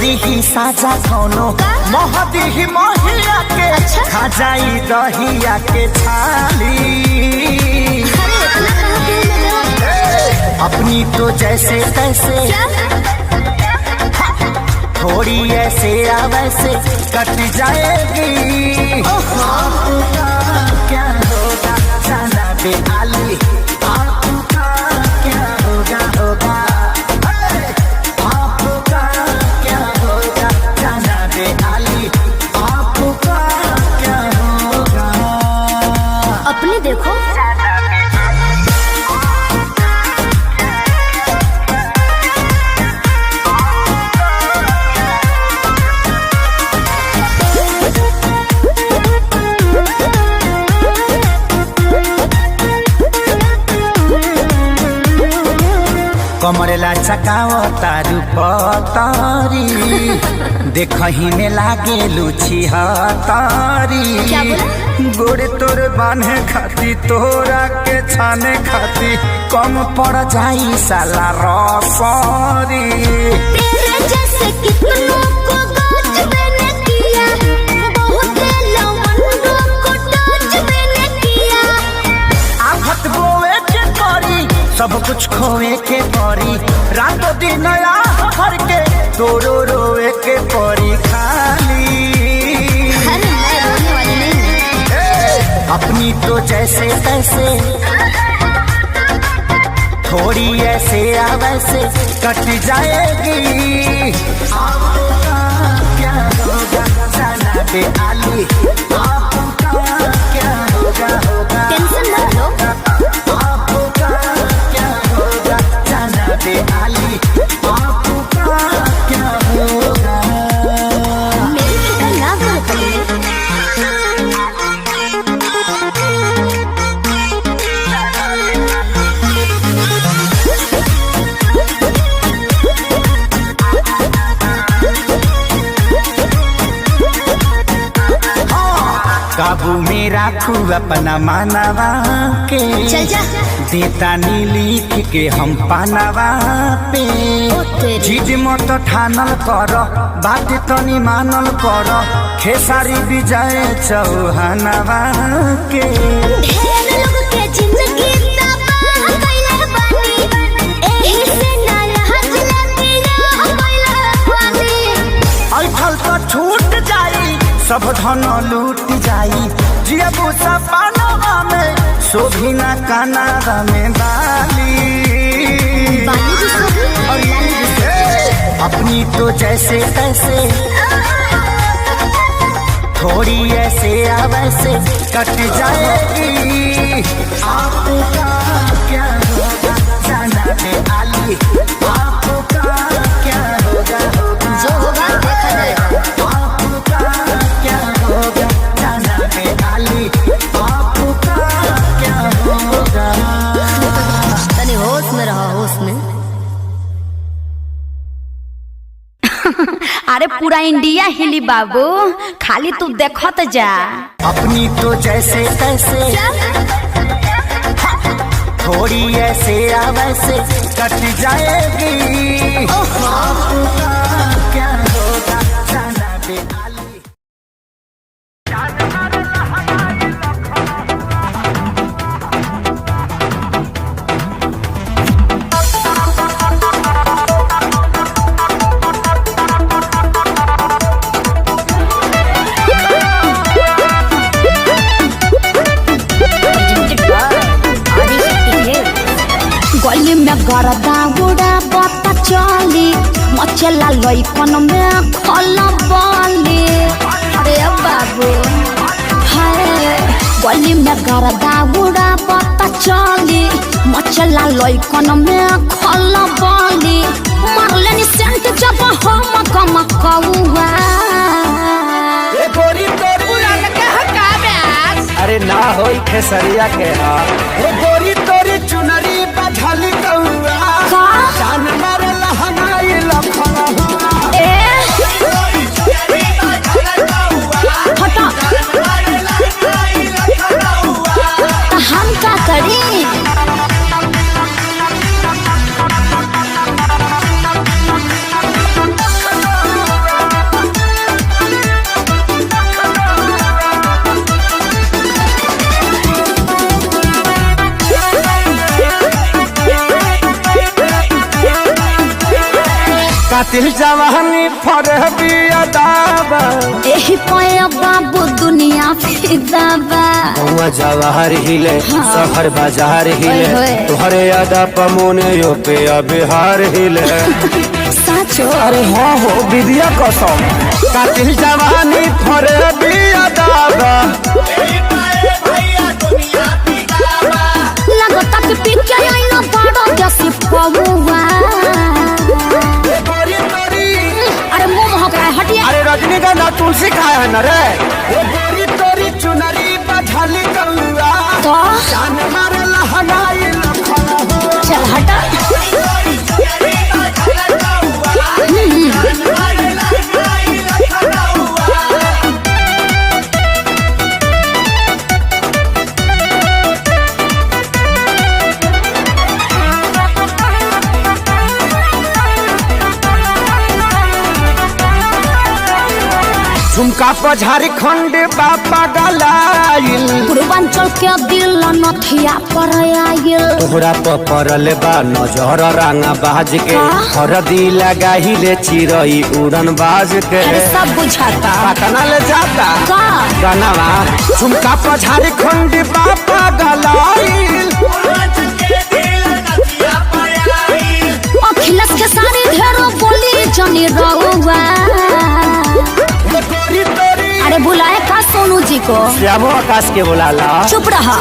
दी साजा कौनो महदी महिया के खा जाई दहिया के छाली। अपनी तो जैसे तैसे थोड़ी ऐसे या वैसे कट जाएगी। क्या होगा जाना बे आली, आपका क्या होगा होगा, आपका क्या होगा जाना बे आली, आपका क्या होगा। अपने देखो कमरेला चकाओ तारू पतारी, देखही में लागे लुची हतारी। गोड़े तोर बांधे खाती तोरा के छाने खाती कम पड़ जाई साला रसरी। तेरे जैसे कितनों को गाज मैंने किया, बहुत लवंडों को टच मैंने किया। आफत बोए के परी सब कुछ खोए के परी, रातों दिन हर के तोरो रोए के परी खाली। अरे मैं रोने वाली नहीं। अपनी तो जैसे तैसे थोड़ी ऐसे या वैसे कट जाएगी। आपका क्या होगा जाना बे आली, आपका क्या होगा होगा। टेंशन मत लो, आपका क्या होगा जाना बे आली, आपका क्या होगा। मेरी फिक्र ना करो पहले। काबू में राखू अपना मानवा के, चल जा। देता नी लिख के हम पानवा पे। चीज मत ठानल कर बात तनी मानल कर, खेसारी विजय चौहानवा के। ढेर लोग के जिंदगी तबाह कइले बानी, एही से ना लहज लगिया कइले बानी। ऐठल तो छूट जाई सब धन लूट जाई, जियबू सपनवा में शोभिना कानावा में बाली। बाली भी सोभी और लाली भी सोभी। अपनी तो जैसे तैसे थोड़ी ऐसे या वैसे कट जाएगी। आपका क्या होगा जाना बे आली, आपका क्या होगा होगा। जो होगा देखा जाएगा। आपका क्या होगा जाना बे आली, आपका क्या होगा। तनी होश में रहो, होश में। अरे पूरा इंडिया हिली बाबू, खाली तू देखत जा। अपनी तो जैसे तैसे थोड़ी ऐसे या वैसे कट जाएगी। आपका क्या होगा जाना बे आली। गली में गरदा उड़ा बता चली, मचला लइकन में खल बली। अरे बाबू हाय, गली में गरदा उड़ा बता चली, मचला लइकन में खल बली। मारले नि सेंट जब हम कम कौआ। ए गोरी तोरी पुरान के हकाब्यास, अरे ना होई खेसरिया के हाल। ए गोरी तोरी चुनरी बझली कौआ, जान मारे लहनाई लखना। ए हटा, हम का करी। कातिल जवानी फरहबी अदाबा एही पाया बाबू दुनिया फिदाबा हुआ जवाहर हिले शहर बाजार हिले तोहरे अदा पमोने यो पे बिहार हिले साचो अरे हाँ हो विद्या कसम कातिल जवानी फरहबी अदाबा लगता कि पिक्चर आई ना बड़ा जैसे पौवा अरे मुंह महक रहा है हटिया अरे रजनीगंधा तुलसी खाया है न रे गोरी तोरी चुनरी बझली कौआ तो जान मारे लहनाई लखना हो चल हटा झुमका पर झारखंड बापा गलाइल पूर्वांचल के दिल नथिया पर आयल तोहरा पर पड़ल बा नजर रंगा बाज के हरदी लगाहिले चिरई उड़न बाज के अरे सब बुझाता पटना ले जाता का गनवा झुमका पर झारखंड बापा गलाइल अखिलेश के सारी ढेरों बोली जनी रहुआ अरे बुलाए का सोनू जी को श्यामो आकाश के बुलाला चुप रहा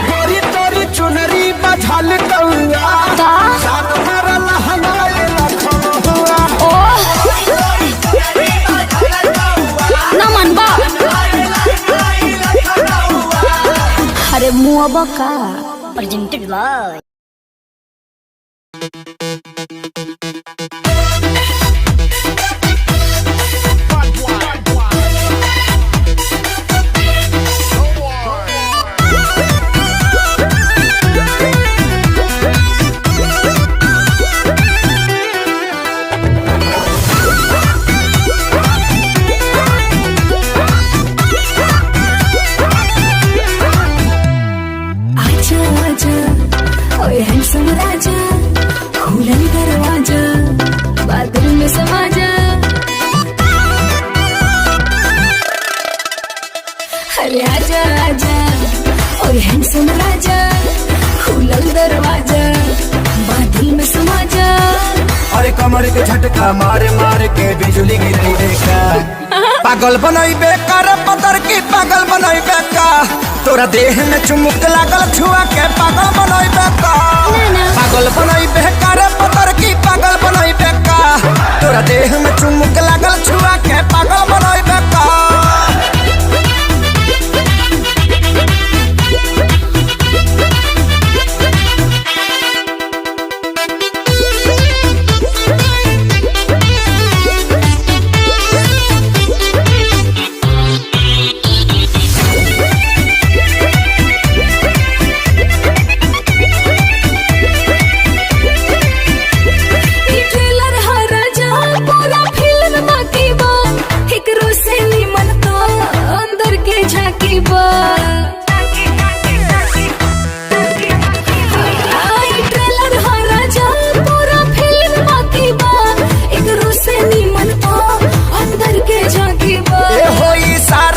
गोरी तोरी चुनरी बझल कौआ का जान मारे लहनाई लखना हो ओ नमन बा अरे मुआ का प्रेजेंटेड बाय राजा खुलन दरवाजा बादल में समा जा अरे आजा आजा ओए हैंडसम राजा खुलन दरवाजा बादल में समा जा अरे कमर के झटका मारे मारे के बिजली गिरई देखा पागल बनई बेकार पतर की पागल बनई बेका तोरा देह में चुमुक लागल छुआ के पागल बनई बेका पागल बनई बेकार पतर की पागल बनई बेका तोरा देह में चुमुक लागल छुआ के पागल बनई बेका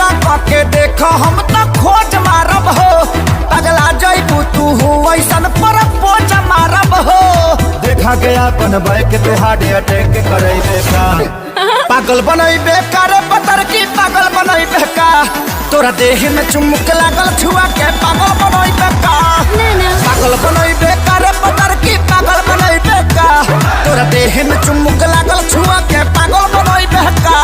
हम तो खोज मारब हो पगला जइबू तू हो ऐसन पर पोच मारब हो देखा गया अपन बैक पे हार्ट अटैक करे बेका पागल बनई बेकार पतर की पागल बनई बेका तोरा देह में चुमुक लागल छुआ के पागल बनई बेका पागल बनई बेकार पतर की पागल बनई बेका तोरा देह में चुमुक लागल छुआ के पागल बनई बेका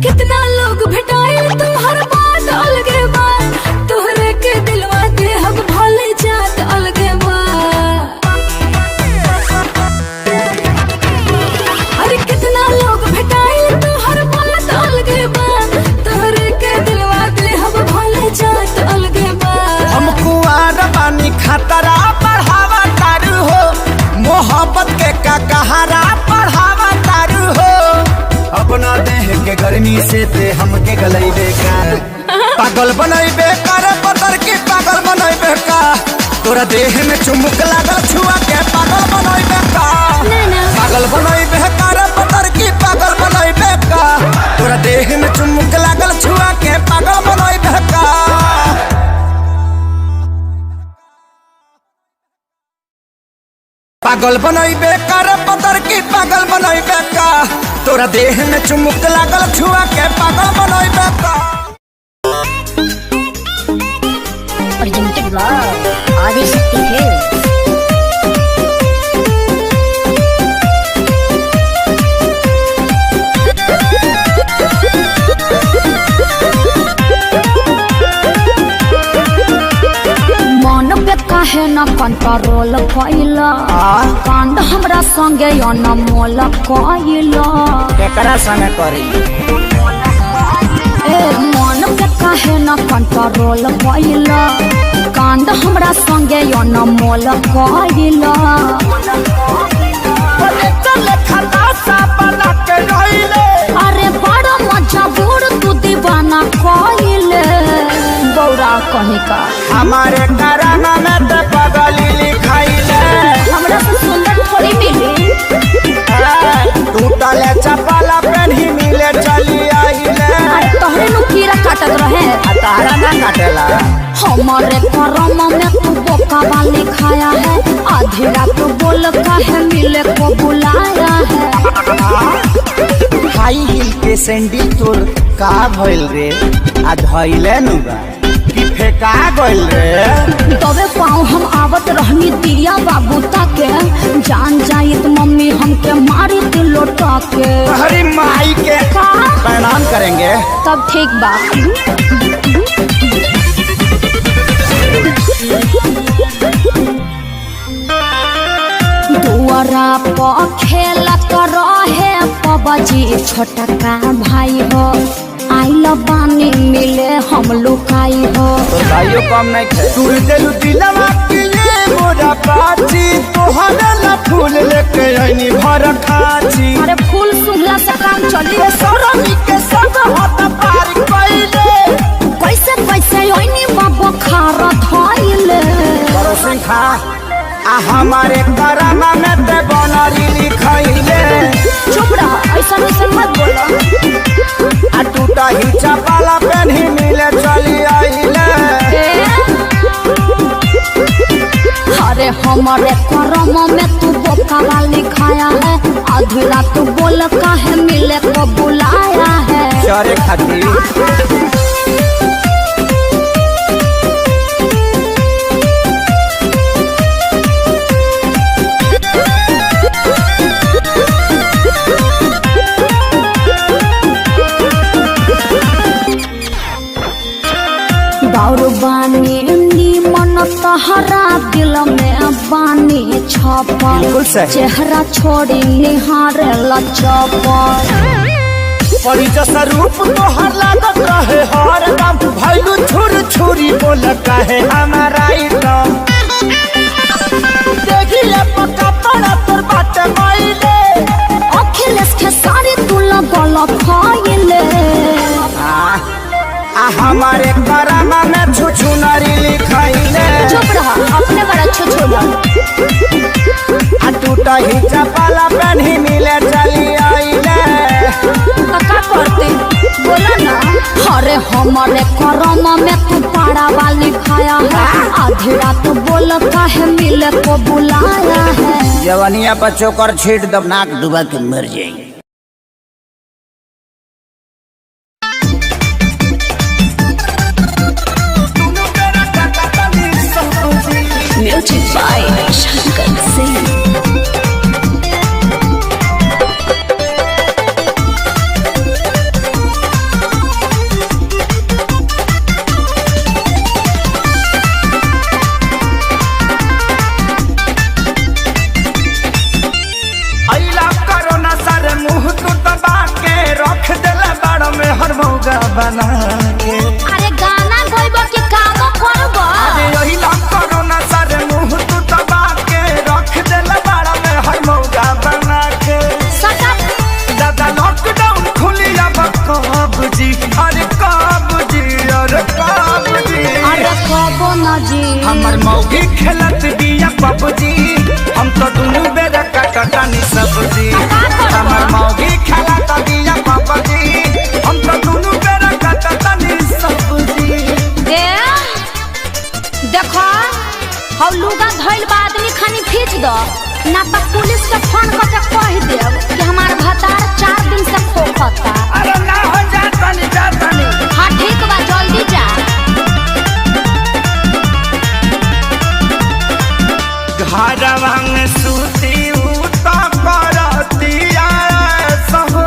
कितना लोग भेटाइल तुम हर बात अलगे बात खतरा बढ़ावा तारू हो, मोहब्बत के का कहारा बढ़ावा तारू हो। अपना देह के गर्मी से ते हमके गलैबे का, पागल बनैबे कर पतर की पागल बनैबे का, तोरा देह में चुमुक लागल छुआ के पागल बनैबे का, पागल बनैबे कर पतर की पागल बनैबे का, तोरा देह में चुमुक लागल छुआ के पागल बनैबे का। पागल बनैबे कर पतर की पागल बनैबे का, तोरा देह में चुमुक लागल छुआ के पागल बनैबे का। Presented by Adishakti Hills। काहे न कंट्रोल कइला, कांड हमरा संगे अनमोल कइला, केकरा संगे करी ए मन के काहे न कंट्रोल कइला, कांड हमरा संगे अनमोल कइला। अरे बड़ा मजबूर तू दीवाना कइले, गौरा कहीं का हमारे कराना में ते पगली लिखाइले, हमरा से सुंदर थोड़ी मिली, टूटले चपला पेन्ही मिले चली आइले। अरे तोहरे नु कीड़ा काटत रहे, तारा ना काटेला। हमारे करम में तू बोका वाली खाया है, आधी रात बोल काहे मिले को बुलाया है। हाई हिल के सैंडल तोर का भइल रे, आ धइले नु बा कि फेंका गइल रे। तबे पाँव हम आवत रहनी दिया बाबू ताके, जान जाइत मम्मी हमके मारी दिल लोटा के। हरी माई के प्रणाम करेंगे तब ठीक बा। दुआरा पर खेलत रहे पबजी छोटका भाई हो, आइल पानी मिले हम लुकाई हो। तो भाइयों कम नहीं थे, तू दिल दिलवा के ये मोरा पाची, तोहरा ला फूल लेके आईनी भर खाची। अरे फूल सुंघला से काम चली, सरनी के सब हाथ पार कइले, कैसे कैसे आईनी बाबा खारा धइले। करो सिंखा आ हमारे करामा में ते बनरी लिखाइले। चुप रह, ऐसा ऐसा मत बोलो। आ टूटा ही चपला पेन्ही मिले चली आइले। अरे हमारे करम में तू बोका वाली खाया है, आधी रात बोल काहे मिले को बुलाया है। चरे खातिर बाउर बानी मन तहरा दिल में बानी छपल, चेहरा छोड़ी निहारे लचपल। परी जैसा रूप तोहर लागत रहे हर दम, भैलू छुर छुरी बोल कहे हमारा एकदम। देखिए पक्का पड़ा तोर बाटे माइले, अखिलेश के सारी तू लगल खाइले। आ हमारे करामा में छुछु नारी लिखाइले। चुप रहा, अपने बड़ा छुछुला। आ टूटा ही चपला पेन्ही मिले चली आइले। का करते बोला ना, अरे हमारे करम में तू पाड़ा वाली खाया है, आधी रात बोल काहे मिले को बुलाया है। जवानिया पर चोकर छीट दब, नाक डुबा के मर जाएंगे। Music by Shankar Singh। अइला कोरोना सर मुंह तू दबा के रख देला बड़ में हर मौगा बना के। अरे गाना गइबो कि काम करबो? अरे अइला कोरोना सर मुंह मौगी खेलत बिया पबजी हम तो दोनों बेरा कटटानी सब्जी हमार मौगी खेलत बिया पबजी हम तो दोनों बेरा कटटानी सब्जी देखो हौ लुगा धइल बा आदमी खानी खींच दो ना तो पुलिस के फोन करके कह देब कि हमार भतार 4 दिन से खोखता। अरे ना हो जातानी हाँ ठीक बा जल्दी जा। घरवा में सूती उता करतिया सहो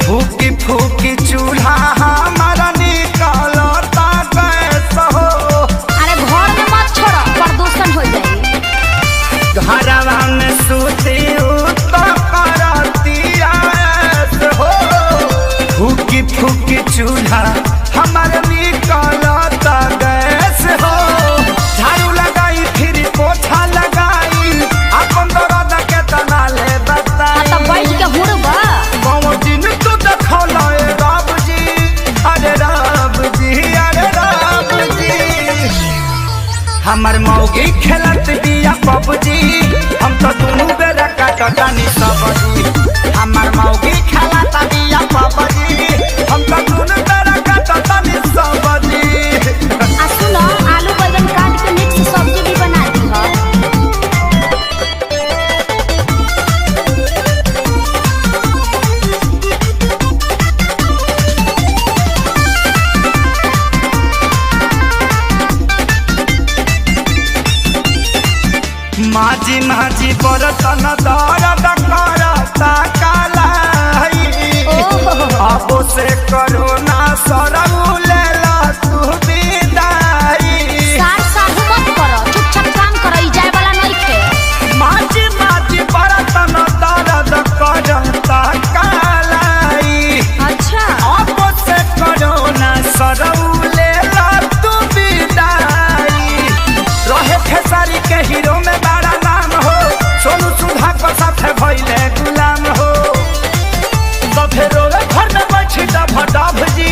फूकी फूकी चूल्हा हमारा निकलता कैसे हो। अरे घर में मत छोड़ो प्रदूषण हो जाए। घरवा में सूती उता करतिया सहो फूकी फूकी चूल्हा हमारा निकलता गैस हो। झाड़ू लगाई फिर पोछा लगाई अपन दर्द के तना ले बता तो बैठ के हुड़बा कौन दिन तू देखला ए रब जी अरे रब जी अरे रब जी हमर मौगी खेलत बिया पबजी हम तो दोनों बेरा कटटानी सब्जी हमर मौगी खेलत बिया पबजी हम तो दोनों बेरा कटटानी सब्जी। आ सुनो आलू बैगन काट के मिक्स सब्जी भी बना दी हो। माझी माझी बरतन दर्द करता कालाई अब से करो ना सरऊ लेला तू विदाई। सार साहू मत करो चुपचाप काम करो ई जाए वाला नहीं खे। माझी माझी बरतन दर्द करता कालाई अच्छा अब से करो ना सरऊ लेला तू विदाई। रहे खेसारी के हीरो में बड़ा नाम हो सोनू सुधा को साथे भइले गुलाम हो तो फिर घर में बैठी डभ जी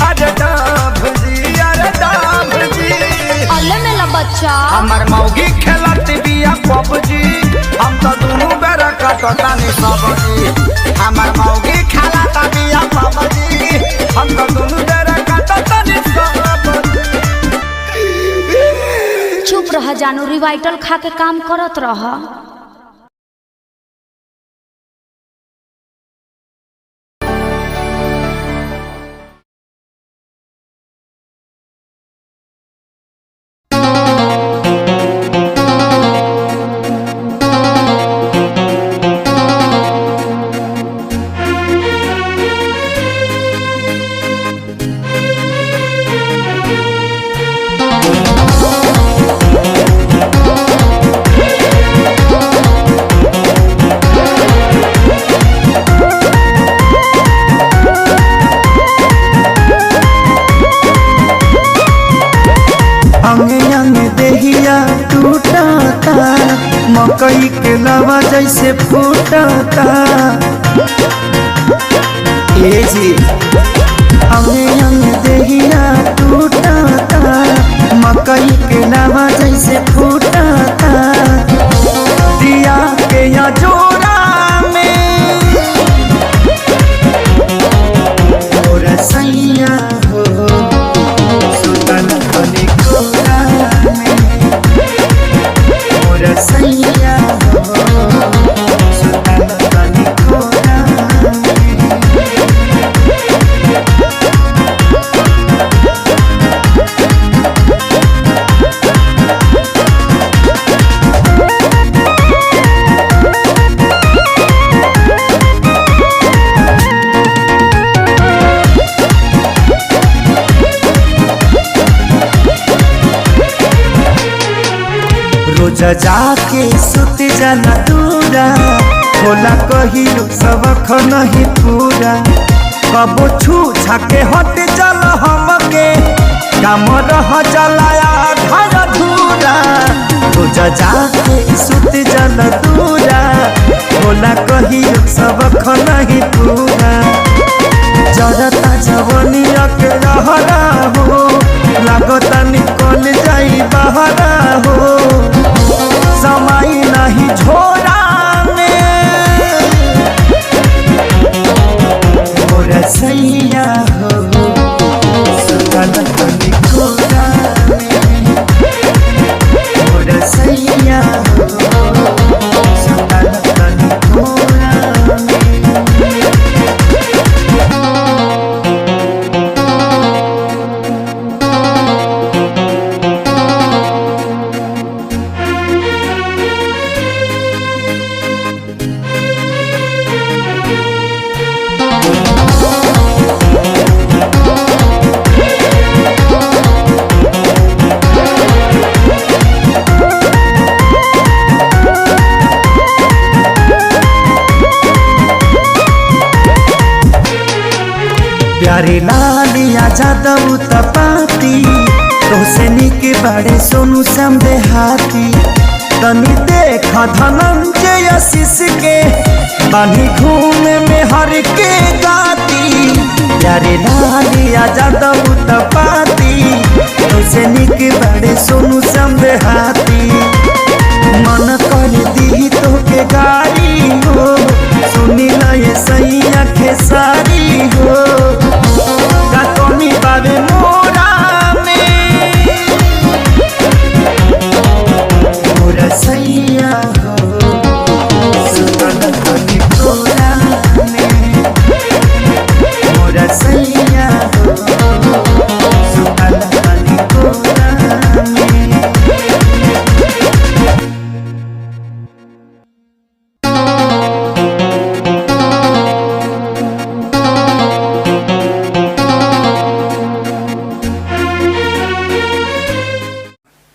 अरे डभ जी अरे डभ जी। अल्ले मेला बच्चा हमर मौगी खेलत बिया पबजी हम तो दोनों बेरा कटटानी सब्जी हमर मौगी खेलत बिया पबजी हम तो दोनों बेरा कटटानी सब्जी। चुप रह जानू रिवाइटल खा के काम करत रह। मकई के लवा जैसे फूटता ए जी हमें अंग देहिया टूटता मकई के लवा जैसे फूटता दिया के या जोड़ा में और सैया हो सुतन बनी कोरा में और सैया हो सुतन बनी कोरा रोज जाके सुत जाना दूरा होला कहिलू सबक नहीं पूरा कबो छू छाके हट चल हमके काम रह चलाया घर धूरा रोज जाके सुत जाना दूरा होला कहिलू सबक नहीं पूरा जरता जवनिया के रहरा हो लागता निकल जाई नहीं बहरा हो, समय नहीं झोरा सैया हो सुतल तनी कोरा मोर सैया हो सुतल तनी कोरा। प्यारे लालिया जादव तपाती तोसे निक बड़े सोनू श्याम देहाती, तनी देख धनंजय आशीष के बानी घूमे में हर के गाती। प्यारे लालिया जादव तपाती तोसे निक बड़े सोनू श्याम देहाती, मन कर दी तो के गाड़ी हो सुनी लए सैया खेसारी हो, का कमी बाबे मोरा में मोरा सैया हो सुतल तनी कोरा में मोरा सैया हो सुतल तनी कोरा में।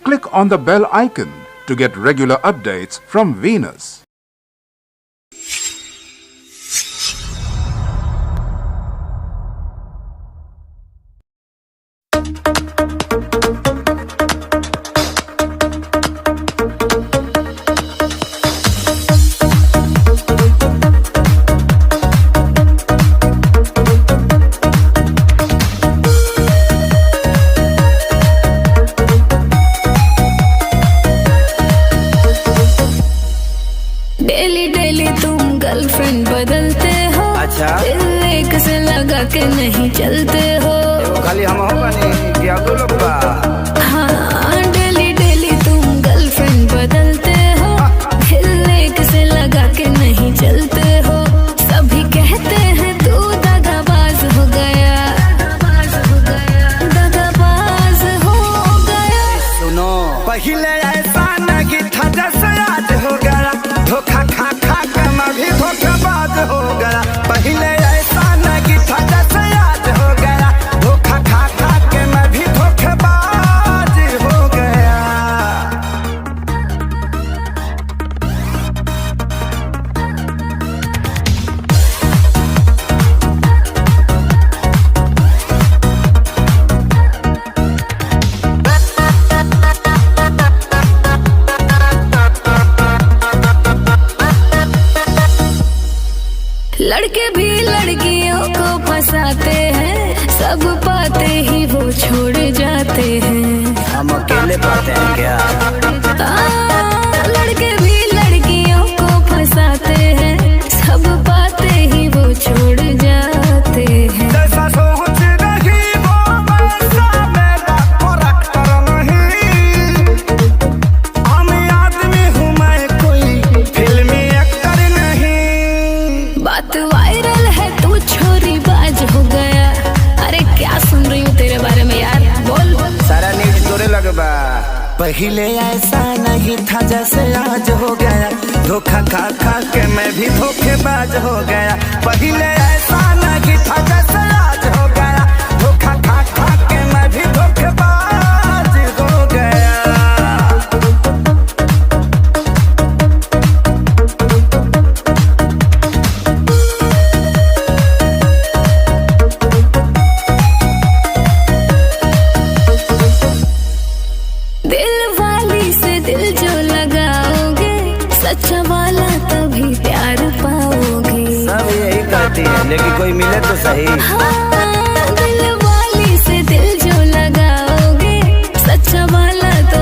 Click on the bell icon to get regular updates from Venus. के नहीं चलते हो खाली हम हो बनी क्या दो लोग बा। हाँ डेली डेली तुम गर्लफ्रेंड बदलते हो, दिल एक से लगा के नहीं चलते हो। सभी कहते हैं तू दगाबाज हो गया, दगाबाज हो गया। सुनो पहले ऐसा नहीं था जैसे आज हो गया, धोखा खा खा के मैं भी धोखेबाज हो गया। पहले ऐसा नहीं था जैसे आज हो गया, धोखा खा खा के मैं भी धोखेबाज हो गया। लड़के भी लड़कियों को फंसाते हैं, सब पाते ही वो छोड़ जाते हैं। हम अकेले पाते हैं क्या? लड़के भी लड़कियों को फंसाते हैं, सब पाते ही वो छोड़ जाते हैं। जैसा सोच रही वो वैसा मेरा करैक्टर नहीं, हम आदमी हूँ मैं कोई फिल्मी एक्टर नहीं। बात वायरल है तू छोरी बाज हो गया। अरे क्या सुन रही हूँ तेरे बारे में यार, बोल। सारा न्यूज तोरे लगबा। पहले ऐसा नहीं था जैसे आज हो गया, धोखा खा खा के मैं भी धोखेबाज हो गया। पहले ऐसा नहीं था जैसे आज हो गया, धोखा खा खा के मैं भी धोखेबाज हो गया। सच्चा वाला तभी प्यार पाओगे। सब यही कहती है लेकिन कोई मिले तो सही। हाँ, दिल वाली से दिल जो लगाओगे, सच्चा वाला तो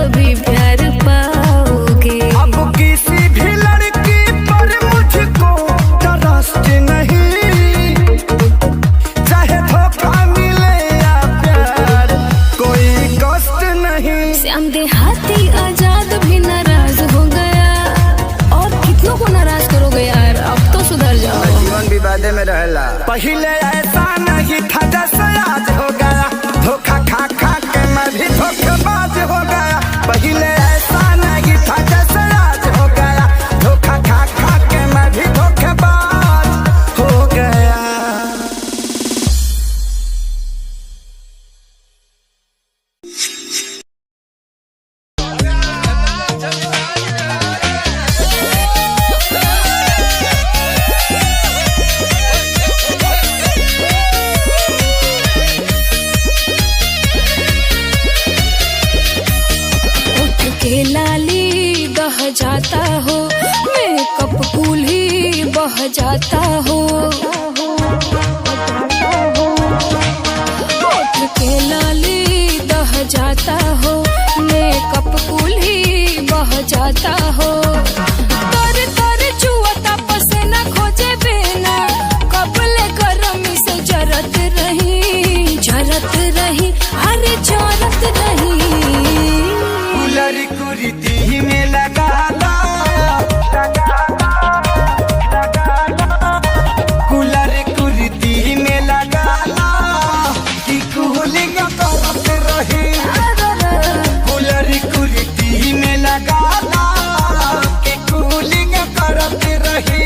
रह जाता हो, मेकअप कूल ही बह जाता हो, होठ के लाली दह जाता हो, मेकअप कूल ही बह जाता हो। तर तर चुअता पसीना खोजे बिना, कबले गरमी से जरत रही अरे जरत रही। कूलर कुर्ती में लगा ला, कूलर कुर्ती में लगा ला कि कूलिंग करत रही, कूलर कुर्ती में लगा ला कि कूलिंग करत रही।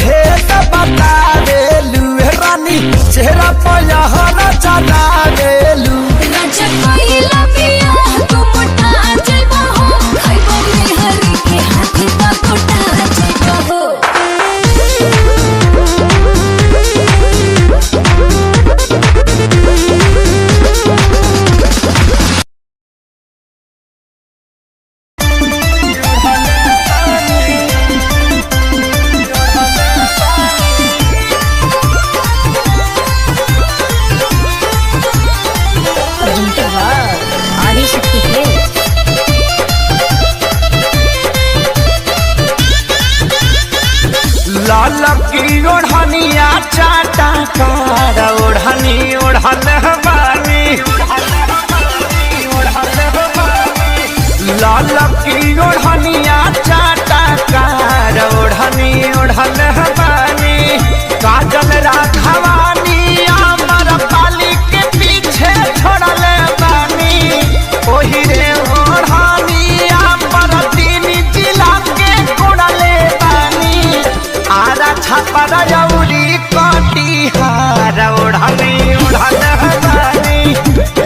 भेद बता देलू रानी चेहरा पर हरा चला देलू राजा कोइला पिया तू मोटा जइबो हो खाइबो में हरी के हाथी पा कोटा जइबो हो लाल की ओढ़निया चाटा कार ओढ़नी ओढ़न बानी लाल की ओढ़निया चाटा कार ओढ़नी ओढ़न बानी काजल राघवानी अमर पाली के पीछे छोड़ल बानी ओही रे ओढ़नी अमर तीन जिला के कोड़ल बानी आरा छापरा जौरी कटिहार ओढ़नी ओढ़न बानी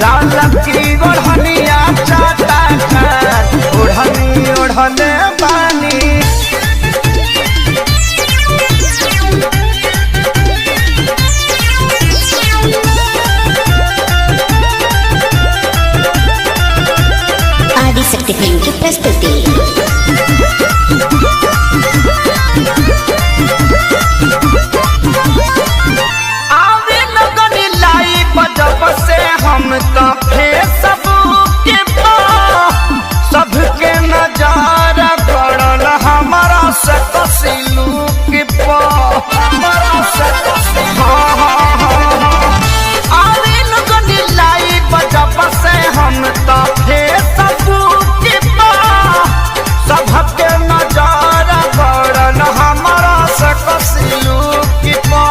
लाल की ओढ़निया चाटा कार ओढ़नी ओढ़न बानी आदिशक्ति फिल्म की प्रस्तुति। आवे लगनी लाई बजब से हम तो फेसबुक पे सबके नजर पड़ल हमारा से कसिलुक पे हमारा से आवे लगनी लाई बजब से हम तो फेसबुक पे सबके नजर पड़ल हमारा से कसिलुक पे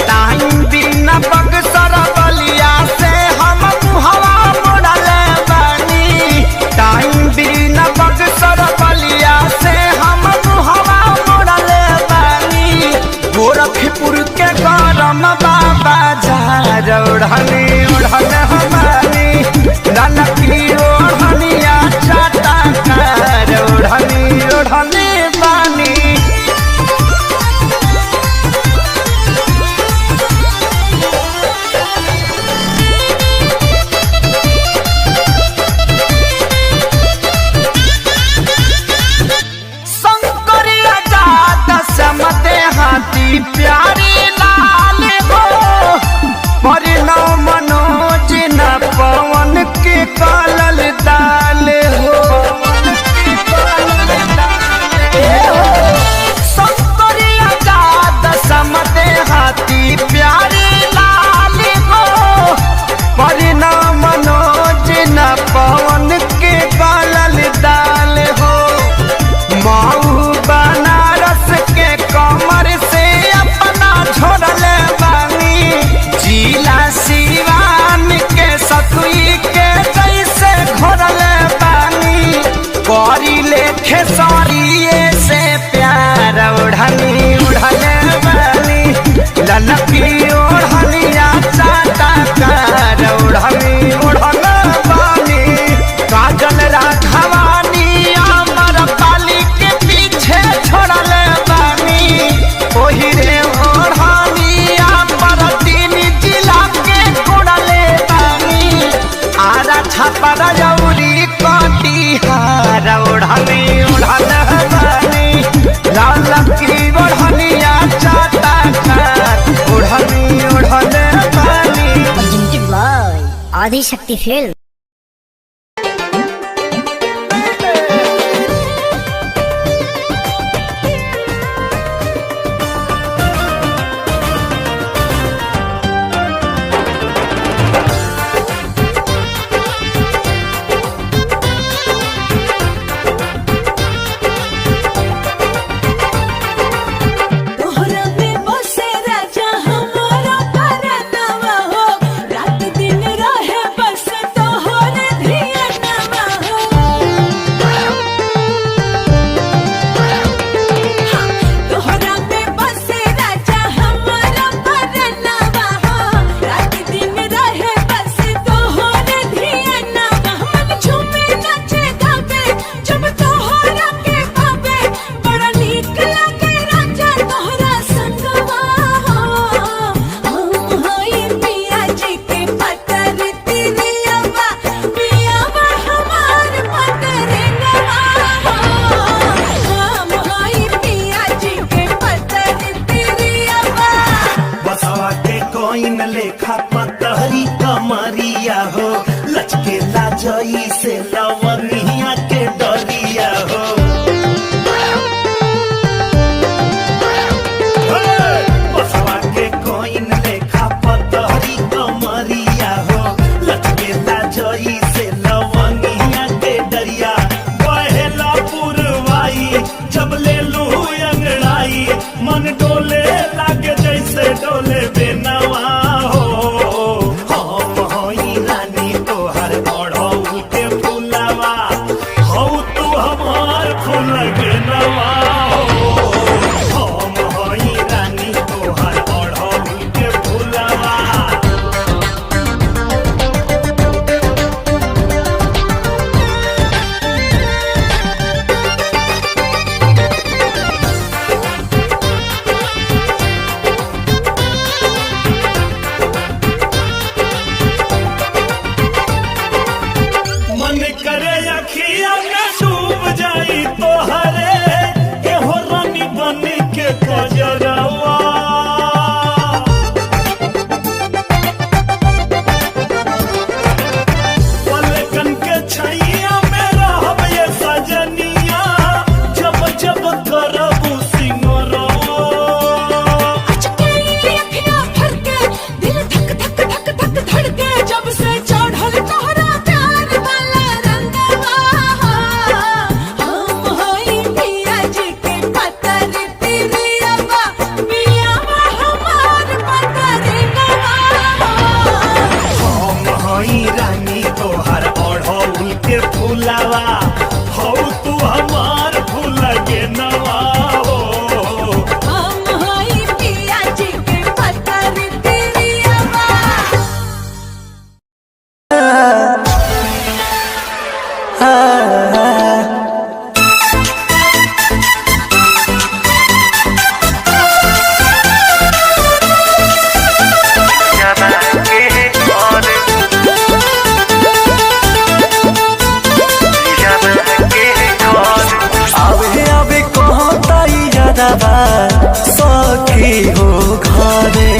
टाइम बिना बक्सर बलिया से हम हवा मोड़ल बानी टाइम बिना बक्सर बलिया से हम हवा मोड़ल बानी गोरखपुर के गरम बाबा झार ओढ़नी ओढ़न हमारी लाल की ओढ़निया चाटा कार ओढ़नी ओढ़नी बानी शंकरिया जात समते हाथी प्यारी लाल हो परिणव मनोज न पवन के कालल दाल हो शंकरिया जात समते हाथी प्यारी लाल हो परिणव मनोज न पवन के कालल दाल हो माऊ बनारस के कमर से अपना छोड़ल बानी जिला सिवान के सतुई के जैसे घोरल बानी करी लेखे सरिये से प्यार ओढ़नी उड़ल बानी ललकी ओढ़निया चाटा कार ओढ़नी ओढ़ल बानी काजल राघवानी अमर पाली के पीछे छोड़ल बानी ओही रे ओढ़नी अमर तीन जिला के कोड़ल बानी आरा छापरा जौरी कटिहार ओढ़नी ओढ़न बानी लाल की ओढ़निया चाटा कार ओढ़नी ओढ़न बानी आदिशक्ति फिल्म। तोहरा में बसे राजा हमारा परनवा हो रात दिन रहे बस तो डोले लागे जैसे डोले बेनवा हो हम हई रानी तोहर ओढ़ौल के फुलवा हौ तू हमार फूल के नवा हो हम हई रानी तोहर ओढ़ौल के फुलवा मन करे अखिया में डूब जाई तोहरे एहो रानी बन के कजरवा पलकन के छैया में रहब ये सजनिया जब जब करबू सिंगरवा दिल धक धक धक धक धड़के जब से चढ़ल तोहरा प्यार वाला रंगवा हम होई पिया जी के पतर तिरियावा पियावा हमार पतर नवा हम हई रानी तोहर ओढ़ौल के फुलवा हौ तू हमार फूल के नवा हो हम होई पिया जी के पतर तिरियावा आवे आवे कहता यादवा सखी हो घरे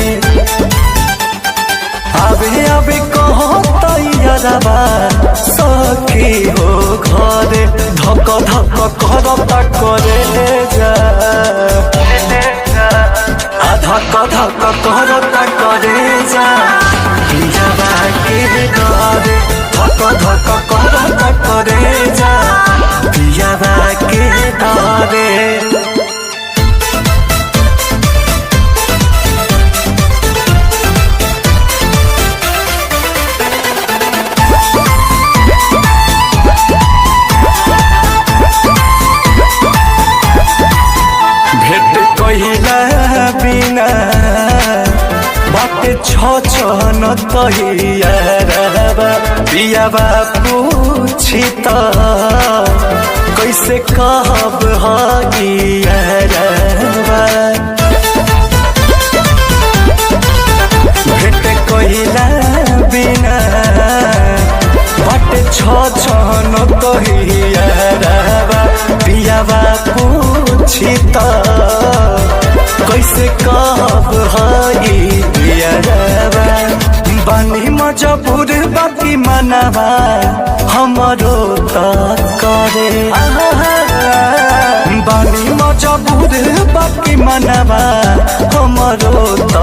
आवे आवे कहता यादवा सखी हो घरे धक धक करता करे जा धक धक करता करे जा पियावा के घरे धक धक करता करे जा पियावा के घरे भेट कहिला बिना बाटे न तहियारबा पियाबा पूछी त कैसे कहब हगियारबा भेट कहिला बिना बाटे न तहियारबा पियाबा पूछी त कैसे कहब हगियारबा बानी मजबूर बाकी मनवा हमरो त करे बानी मजबूर बाकी मनवा हमरो त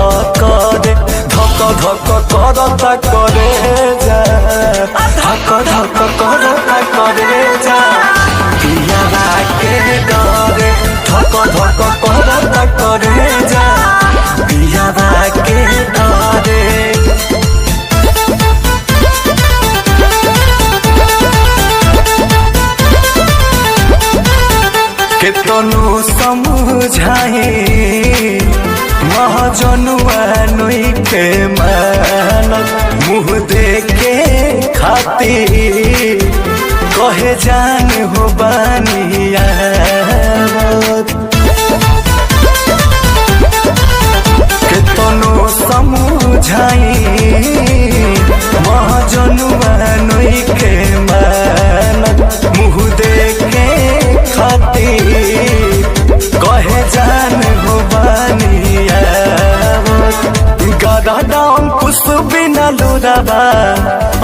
करे धक धक करता करे जा धक धक करता करे जा पियाबा के डरे धक धक करता करे जा पियाबा के डरे केतनो समझाए महाजनुआ नई के मानक मुँह देखे खातिर कहे जान हो बानिया केतनो समझाए महाजनुआ नई के मानक मुँह देखे खातिर कहे जान हो बानिया गदा दाम कुछ बिना लुराबा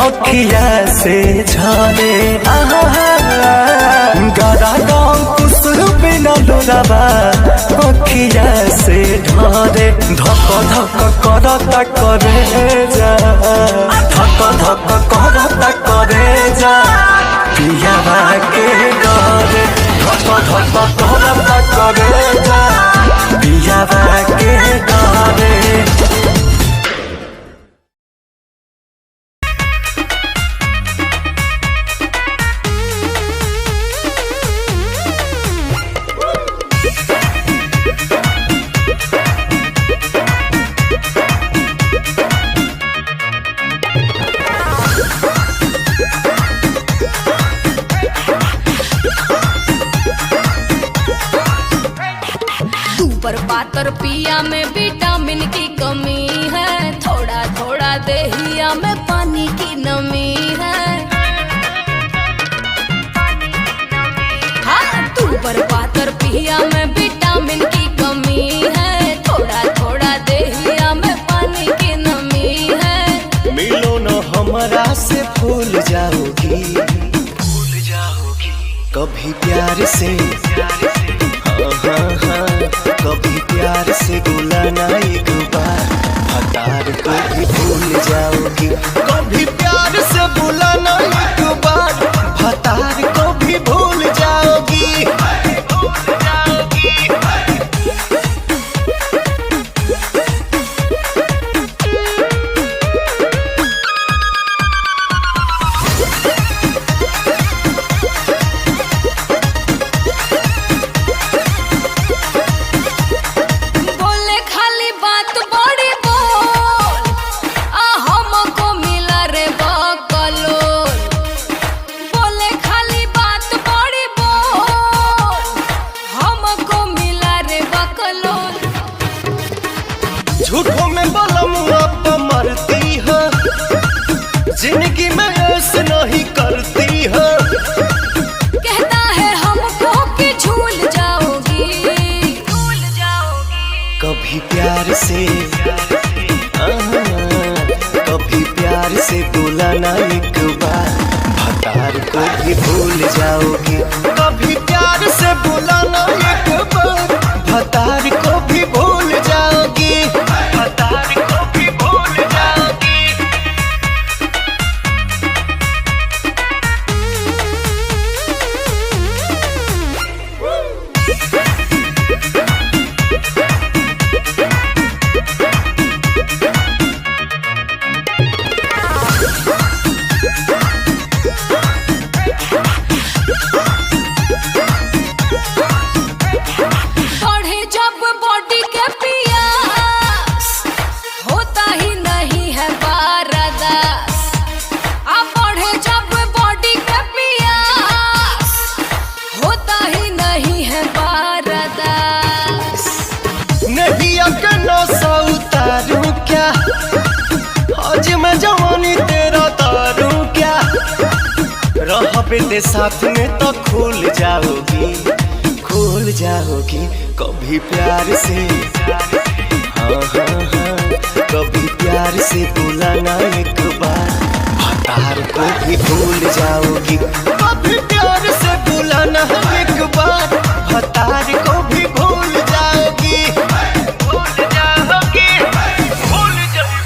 अखिया से झरे गदा दाम कुछ बिना लुराबा अखिया से ढरे धक धक करता करे जा धक धक करता करे जा पियाबा के डरे धक धक करता करे जा पिया दिलवा के डरे। ऊपर पातर पिया में विटामिन की कमी है, थोड़ा थोड़ा देहिया में पानी की नमी है। हाँ, ऊपर पातर पिया में विटामिन की कमी है, थोड़ा थोड़ा देहिया में पानी की नमी है। मिलो न हमरा से भूल जाओगी, कभी प्यार से कभी प्यार से बुलाना एक बार, हतार को भी भूल जाओगी। कभी प्यार से बुलाना एक बार, हतार को भी भूल जाओगी। झूठों में बलम आप मरती है, जिंदगी में ऐसे नहीं करती है। कहता है हमको कि झूल जाओगी, कभी प्यार से कभी प्यार से बुलाना एक बार, हतार को भी भूल जाओगी। कभी प्यार से बुलाना एक बार, हतार को भी भूल जाओगी। हतार को भी भूल जाओगी। बढ़े जब बॉडी के पियास, होता ही नहीं है बारदास। अब बढ़े जब बॉडी के पियास, होता ही नहीं है बारदास। नहीं अकनो सौ उतारूं क्या, आज मैं जवानी तेरा तारूं क्या। रह बेटे साथ में तो खुल जाओगी, खुल जाओगी। कभी प्यार से कभी प्यार से बुलाना एक बार, हतार को भी भूल जाओगी। कभी प्यार से बुलाना एक बार, हतार को भी भूल जाओगी। भूल जाओगी, भूल जाओगी।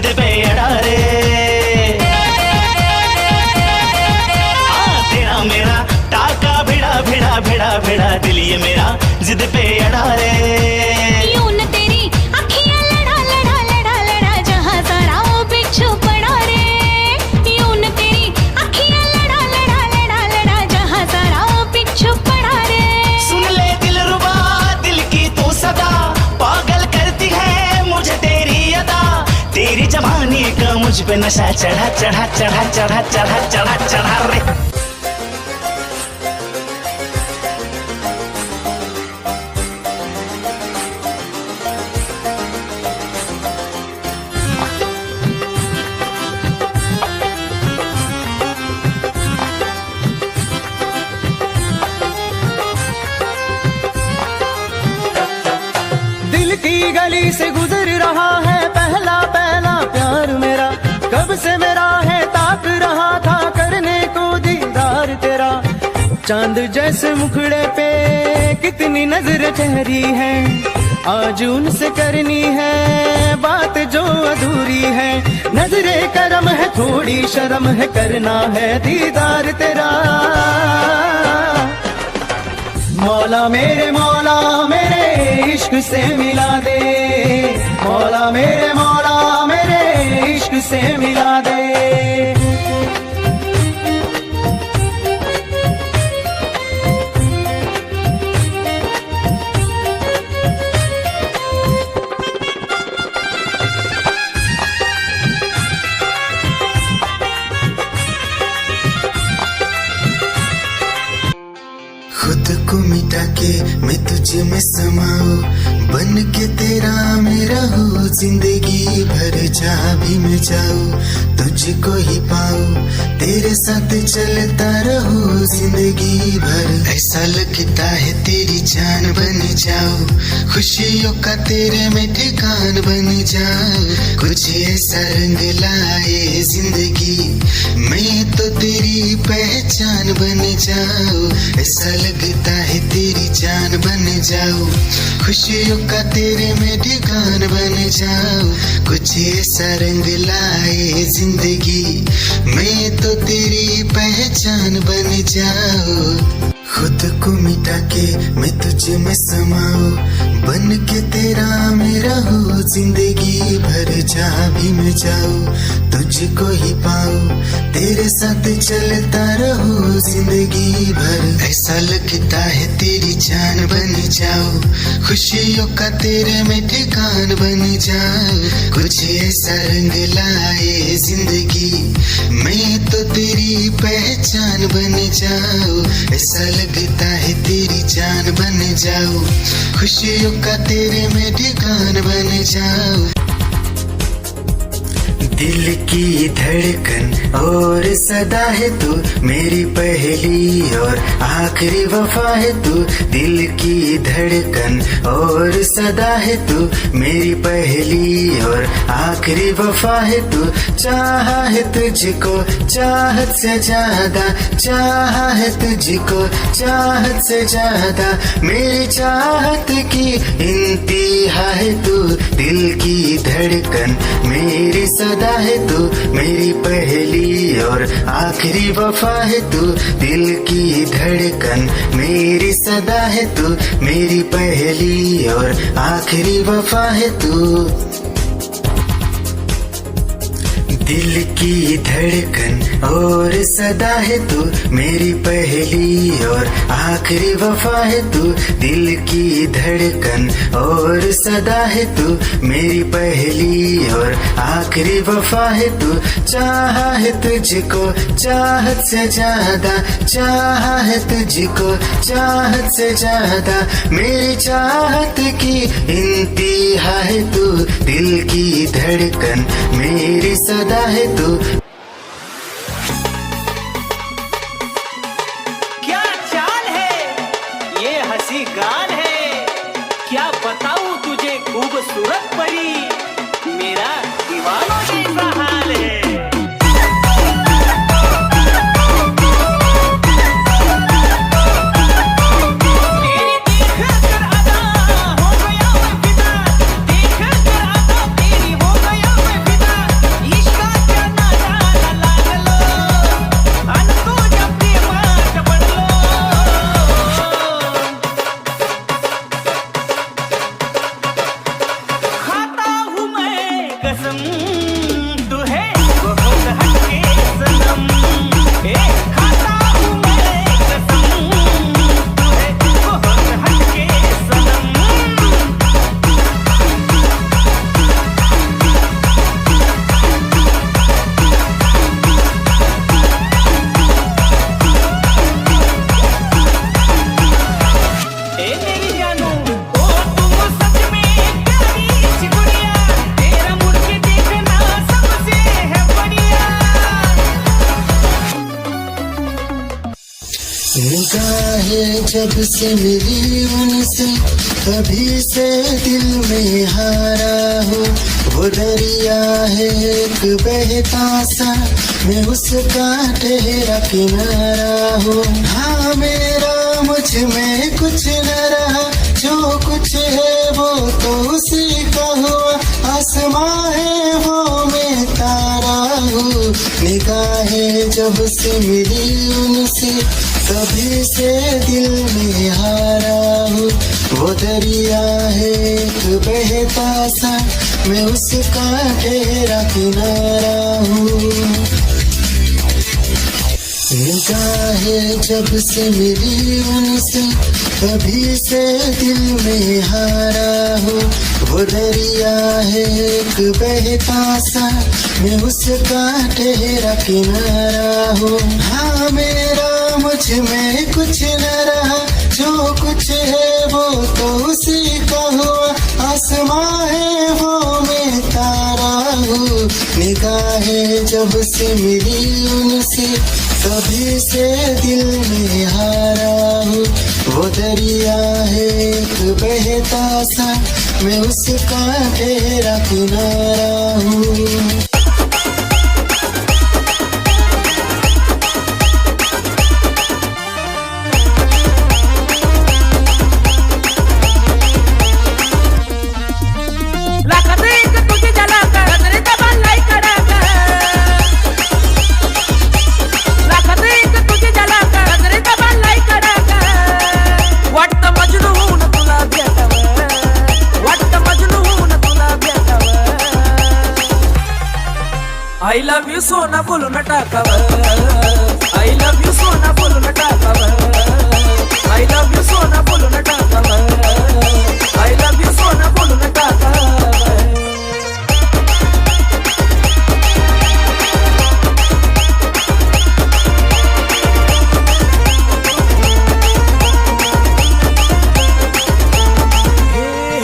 जिद पे अड़ा रे। तेरा मेरा टाका भिड़ा भिड़ा भिड़ा भिड़ा दिल ये मेरा जिद पे अड़ा रे। यूं न तेरी अखियां लड़ा लड़ा लड़ा लड़ा जहां सारा वो बिच्छू पड़ा रे। यूं न तेरी अखियां लड़ा लड़ा लड़ा लड़ा जहां सारा वो बिच्छू पड़ा रे। सुन ले दिल रुबा दिल की तू सदा पागल करती है मुझे तेरी अदा। तेरी जवानी का मुझ पे नशा चढ़ा चढ़ा चढ़ा चढ़ा चढ़ा चढ़ा चढ़ा रे। दिल की गली से गुजर रहा है पहला पहला प्यार मेरा। कब से मेरा है ताक रहा था करने को दीदार तेरा। चांद जैसे मुखड़े पे कितनी नजर ठहरी है। आज उनसे करनी है बात जो अधूरी है। नजरे करम है थोड़ी शर्म है करना है दीदार तेरा। मौला मेरे इश्क से मिला दे। मौला मेरे इश्क से मिला दे। खुद को मिटा के मैं तुझ में समाऊं। बन के तेरा मेरा हो जिंदगी भर जहाँ भी मैं जाऊं तुझको ही पाऊं। तेरे साथ चलता रहो जिंदगी भर। ऐसा लगता है तेरी जान बन जाऊं। खुशियों का तेरे में ठिकान बन जाऊं। कुछ ऐसा रंग लाए जिंदगी मैं तो तेरी पहचान बन जाऊं। ऐसा लगता है तेरी जान बन जाऊं। खुशियों का तेरे में ठिकान बन जाऊं। कुछ ऐसा रंग लाए जिंदगी मैं तो तेरी पहचान बन जाऊं। खुद को मिटा के मैं तुझ में समाऊं। बन के तेरा मेरा हो जिंदगी भर जहाँ भी मैं जाऊं तुझको ही पाऊं। तेरे साथ चलता रहो जिंदगी भर। ऐसा लगता है तेरी जान बन जाऊं। खुशियों का तेरे में ठिकान बन जाऊं। कुछ ऐसा रंग लाए जिंदगी मैं तो तेरी पहचान बन जाऊं। ऐसा लगता है तेरी जान बन जाऊं। खुशियों का तेरे में ठिकान बन जाऊं। दिल की धड़कन और सदा है तू मेरी पहली और आखिरी वफा है तू। दिल की धड़कन और सदा है तू मेरी पहली और आखिरी वफा है तू। चाहा है तुझको चाहत से ज्यादा। चाहा है तुझको चाहत से ज्यादा। मेरी चाहत की इंतहा है तू। दिल की धड़कन मेरी सदा है तू मेरी पहली और आखिरी वफा है तू। दिल की धड़कन मेरी सदा है तू मेरी पहली और आखिरी वफा है तू। दिल की धड़कन और सदा है तू मेरी पहली और आखिरी वफा है तू। दिल की धड़कन और सदा है तू मेरी पहली और आखिरी वफा है तू। चाहा है तुझको चाहत से ज्यादा। चाहा है तुझको चाहत से ज्यादा। मेरी चाहत की इंतहा है तू। दिल की धड़कन मेरी सदा है तू। क्या चाल है ये हंसी गान है। क्या बताऊं तुझे खूबसूरत परी मेरा दीवानों जैसा हाल है। है जब से मिली उनसे तभी से दिल में हारा हूँ। वो दरिया है एक बहता सा, मैं उसका ठहरा किनारा हूँ। हाँ मेरा मुझ में कुछ न रहा, जो कुछ है वो तो उसी का हुआ। आसमां है वो मैं तारा हूँ। निगाहें जब से मिली उनसे तभी से दिल में हारा हूँ। वो दरिया है एक बहता सा, मैं उसका ठहरा किनारा हूँ। निगाहें जब से मिली उनसे तभी से दिल में हारा हूँ। वो दरिया है एक बहता सा, मैं उसका ठहरा किनारा हूँ। हाँ मेरा मुझ में कुछ न रहा, जो कुछ है वो तो उसी का हुआ। आसमां है वो मैं तारा हूँ। निगाहें जब से मिली उनसे तभी से दिल में हारा हूँ। वो दरिया है एक बहता सा, मैं उसका ठहरा किनारा हूँ। I love you सोना बोलो न टाकावा, I love you सोना बोलो न टाकावा, I love you सोना बोलो न टाकावा, I love you सोना बोलो न टाकावा।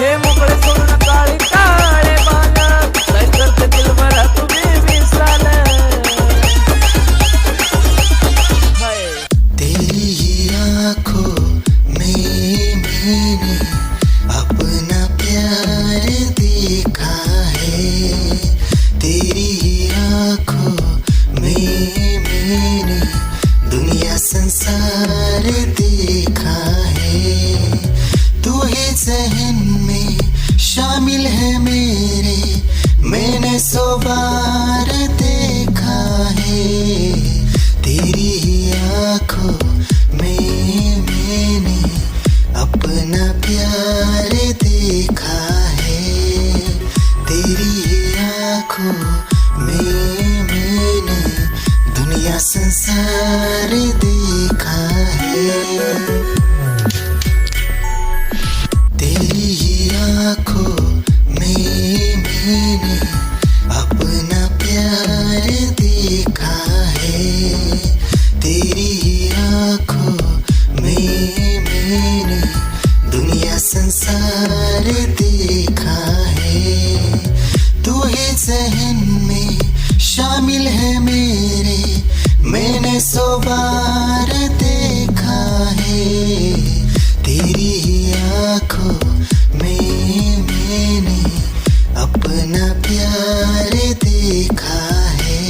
हे मोकळे सोना काळे काळे बाला, काय करते दिल मरा तुम्ही तेरी ही आँखों में मैंने अपना प्यार देखा है। तेरी ही आँखों में मैंने दुनिया संसार देखा है। तू ही जहन में शामिल है मेरे, मैंने 100 बार देखा है। तेरी ही आँखों में मैंने अपना प्यार देखा है। तेरी ही आँखों में मैंने दुनिया संसार देखा है। तेरी ही आँखों में मैंने अपना प्यार देखा है। तेरी ही आँखों में मैंने दुनिया संसार देखा है। तू ही जहन में शामिल है मेरे, मैंने 100 बार देखा है। तेरी ही आँखों में मैंने अपना प्यार देखा है।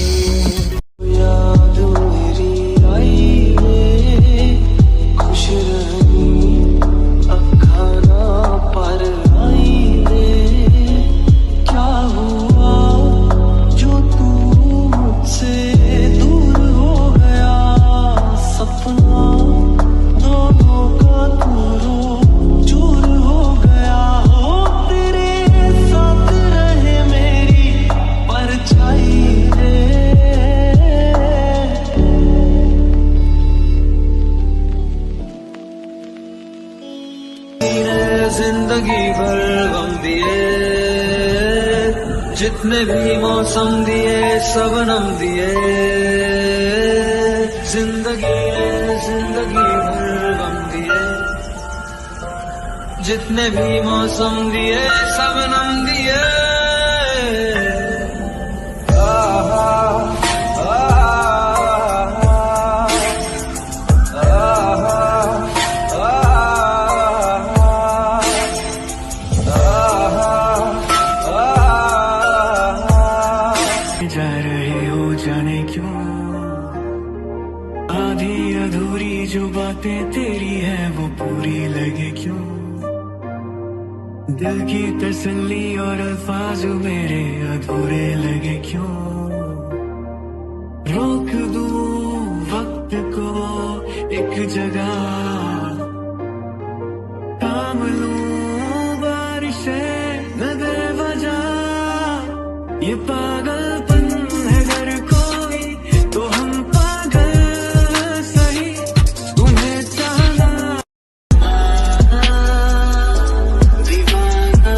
याद मेरी आई वे, खुश रही अखाना पर आई वे। क्या हुआ जो तू मुझसे दूर हो गया, सपना दोनों का दूर चूर हो गया। हो तेरे साथ रहे मेरी परछाई रे। जिंदगी भर गम दिए, जितने भी मौसम दिए सबनम दिए। जिंदगी भर गम दिए, जितने भी मौसम दिए सबनम दिए। जा रहे हो जाने क्यों। आधी अधूरी जो बातें तेरी है वो पूरी लगे क्यों। दिल की तसल्ली और अल्फाज मेरे अधूरे लगे क्यों। रोक दूं वक्त को एक जगह, थाम लूं बारिशें न दे वजह। ये पागलपन है अगर कोई तो हम पागल सही, तुम्हें चाहना दीवाना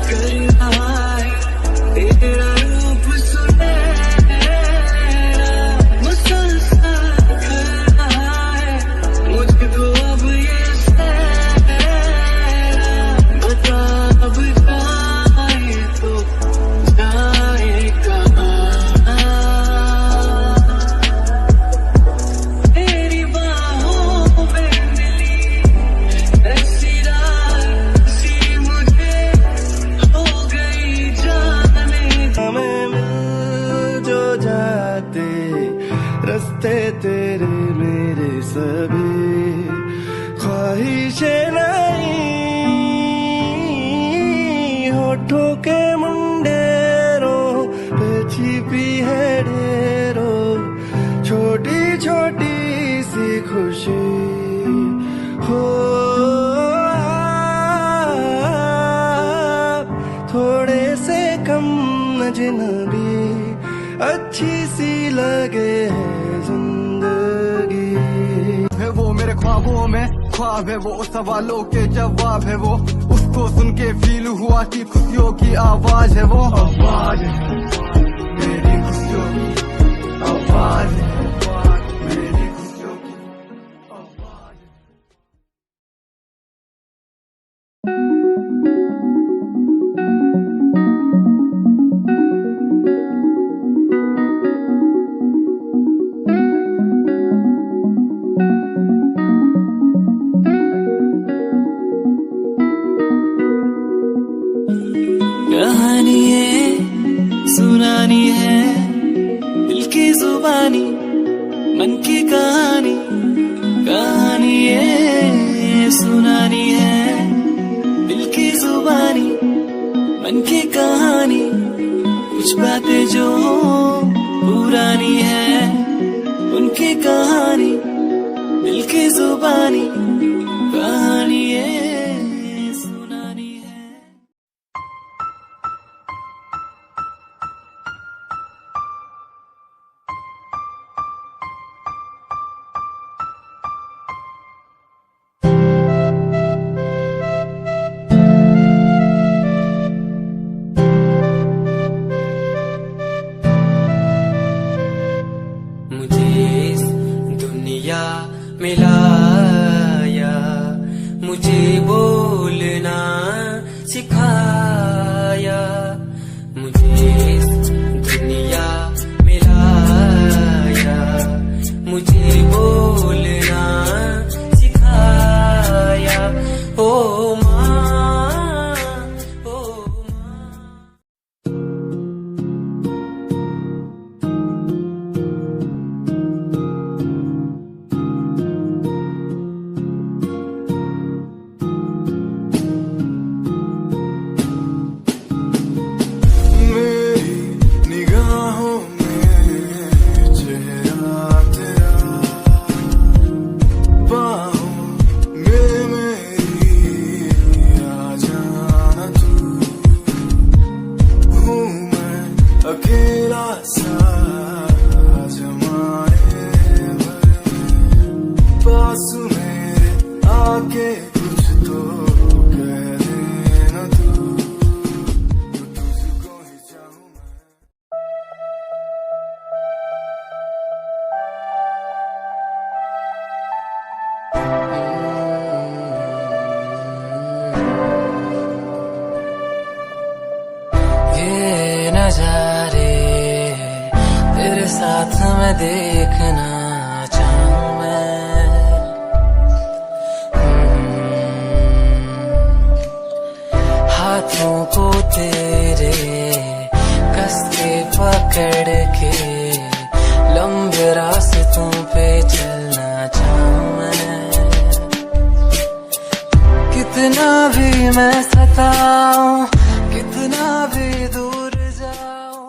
करना है तेरा रूप सुनहरा मुसलसल करना है मुझको अब ये सहरा। बता अब जाए तो जाए कहाँ, तेरी बाहों में मिली ऐसी रात सी मुझे हो गई जाने। हमें मिल जो जाते रास्ते तेरे मेरे सभी, ख्वाहिशें नहीं होठों के मुंडेरों पे छिपी है ढेरों छोटी छोटी सी खुशी हो। थोड़े से कम अजनबी अच्छी सी लगे है जिंदगी। है वो मेरे ख्वाबों में ख्वाब है वो सवालों के जवाब है वो, उसको सुन के फील हुआ कि खुशियों की आवाज है वो। आवाज है मेरी खुशियों की आवाज है मेरी खुशियों की आवाज है। कहानी है सुनानी है दिल की जुबानी मन की कहानी। कहानी है सुनानी है दिल की जुबानी मन की कहानी। कुछ बातें जो पुरानी है उनकी कहानी दिल की जुबानी। कहानी है सुनानी है। मुझे इस दुनिया में लाया, मुझे बोलना सिखाया। मुझे इस दुनिया में लाया, मुझे बोलना सिखाया। ओ माँ ओ माँ। निगाहों में चेहरा तेरा, बाहों में मेरी आ जाना तू। हूँ मैं अकेला सा जमाने भर में, पास मेरे आके कुछ तो कह देना तू। तुझको ही चाहूँ मैं। ये नजारे तेरे साथ में देखना चाहूँ मैं। हाथों को तेरे कस के पकड़ के लंबे रास्तों पे चलना चाहूं मैं। कितना भी मैं सताऊं, कितना भी दूर जाऊं।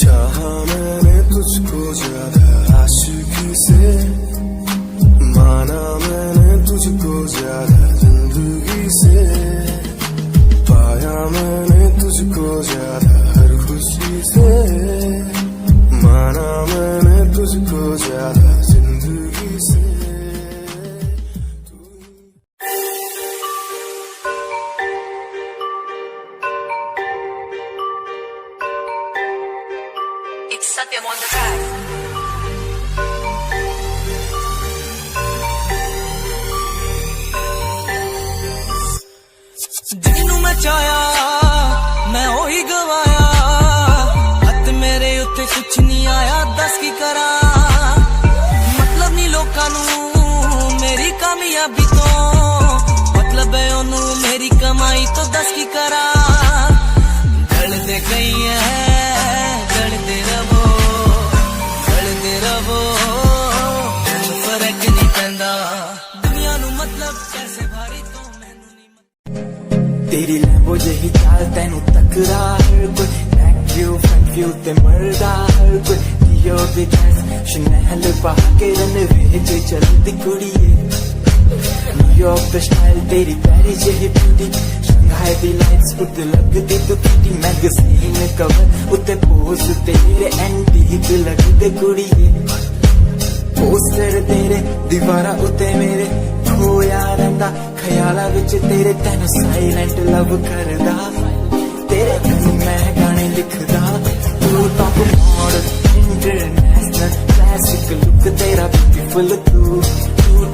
चाहा मैंने तुझको ज्यादा आशिकी से, माना मैंने तुझको ज्यादा जिंदगी से, पाया मैंने तुझको ज्यादा हर खुशी से, माना मैंने तुझको ज्यादा जिंदगी से। It's Satyam on the track. Jinnu मैं चाया मैं ओही गवाया, हथ मेरे उत्ते कुछ नहीं आया, दस की करा मतलब नहीं लोकां नू मेरी कामयाबी तो, मतलब है ओनू मेरी कमाई तो, दस की करा गलदे गई है गलदे रवो फर्क नहीं पैंदा दुनिया नू मतलब कैसे भारी तो मैनू नहीं। तेरी लैम्बो जही चाल तैनू तकरा हर कोई, बैक व्यू फ्रंट व्यू ते मरदा हर कोई, दियो दी ड्रेस शनैल पा के रनवे च चलदी कुड़िए, न्यूयॉर्क दा स्टाइल तेरी पैरी जही ब्यूटी, शंघाई दी लाइट्स उत्ते लगदी तू किटी, मैगज़ीन कवर उत्ते पोज तेरे एंटीक लगदे कुड़िए, पोस्टर तेरे दीवारा उत्ते मेरे खोया रंदा, ख्याला विच तेरे तैनू साइलेंट लव करदा, तेरे कहीं मैं गाने लिखदा, तू top model international classic look तेरा ब्यूटीफुल, तू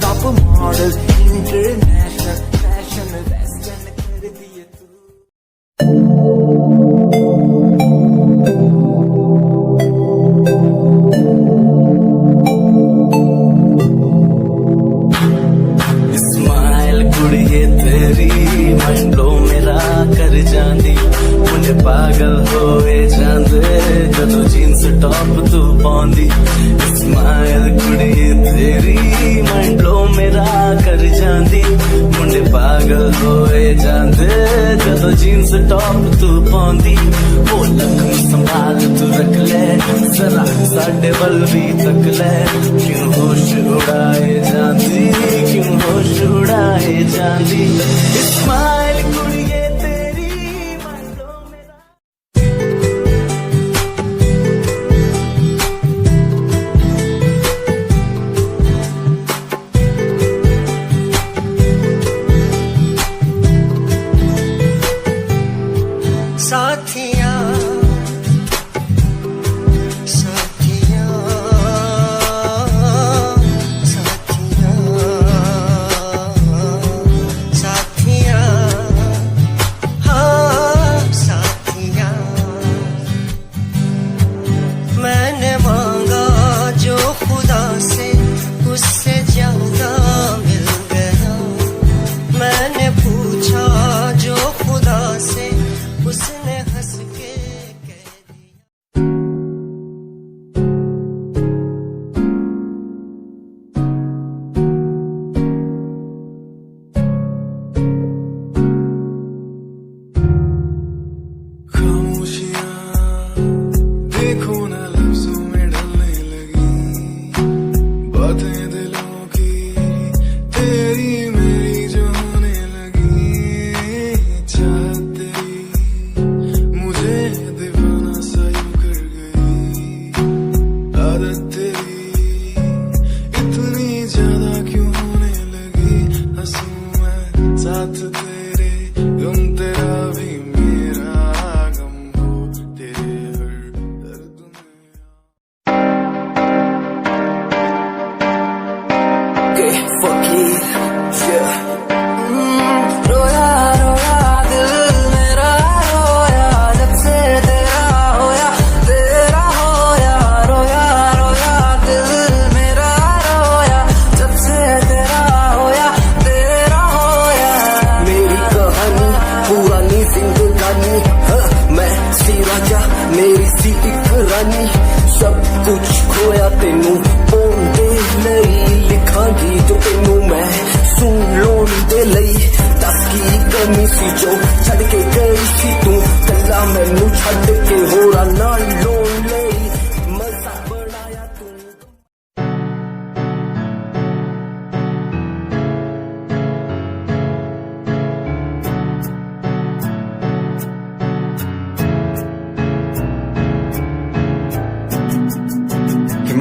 top model international fashion western कर दिए तू। कुड़िए तेरी मंडलो मेरा कर जांदी, मुझे पागल होए जांदे जदों जीन्स टॉप तू पाउंदी, स्माइल कुड़िए तेरी मंडलो मेरा कर जांदी, मुझे पागल होए जांदे जदों जीन्स टॉप तू पाउंदी, वो लख संभाल तू रख ले जरा साडे वल भी तक ले, क्यों होश उड़ाए जांदी, क्यों होश उड़ाए जांदी, स्माइल कुड़िए तेरी मंडलो मेरा। साथिया साथिया साथिया साथिया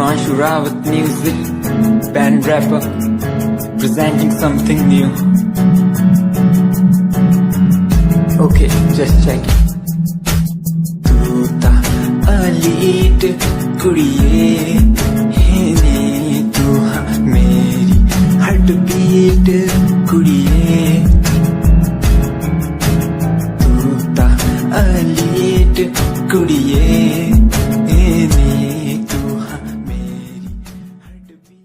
Himanshu Rawat music, band rapper, presenting something new. Okay, just check it. तू ता अलीट कुड़िए हेने तू हाँ मेरी हार्ट बीट कुड़िए तू ता अलीट कुड़िए हेने तू हाँ मेरी हार्ट बीट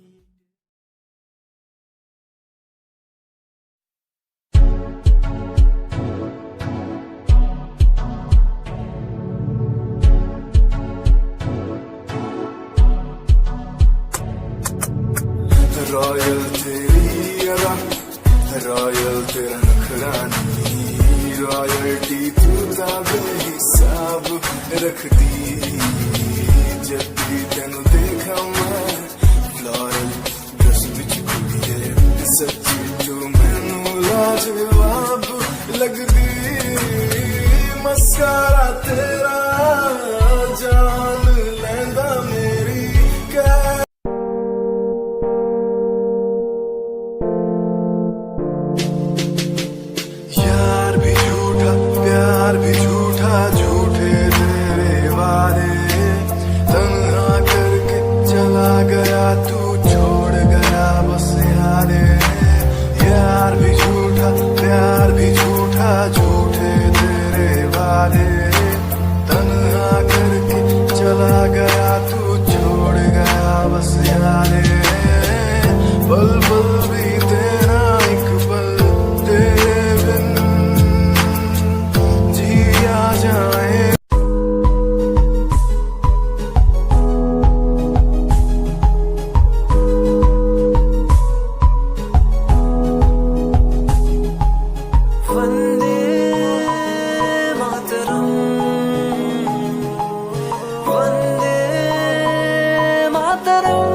रॉयल तेरी अदा रॉयल तेरा नखरानी रॉयल्टी तू बेहिसाब रखदी जब भी तेनू देखा मैं फ्लोरल ड्रेस विच कुड़िए सच्ची तू मैनू लाजवाब लगदी मस्कारा तेरा जान लैंदा मेरी कै यार भी झूठा प्यार भी झूठा झूठे तेरे वादे तन्हा करके चला गया तू छोड़ गया बस यारे यार भी झूठा प्यार भी झूठा झूठे तेरे वादे तन्हा करके चला गया तू छोड़ गया बस यारे पल पल भी तेरा एक पल तेरे बिन जिया जाए वंदे मातरम वंदे मातरम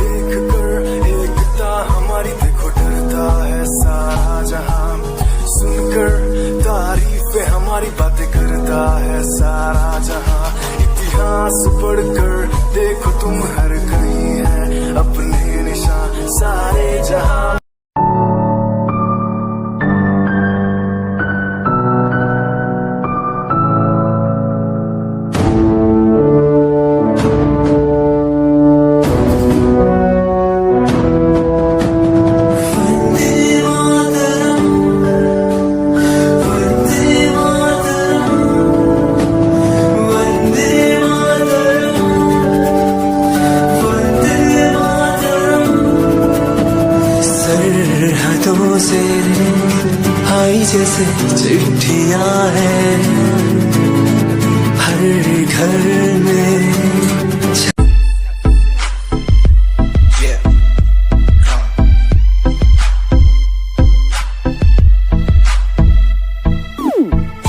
देख कर एकता हमारी देखो डरता है सारा जहां सुनकर तारीफें हमारी बातें करता है सारा जहां इतिहास पढ़कर देखो तुम हर कहीं है अपने निशान सारे जहां सरहदों से आई जैसे चिट्ठियां हैं हर घर में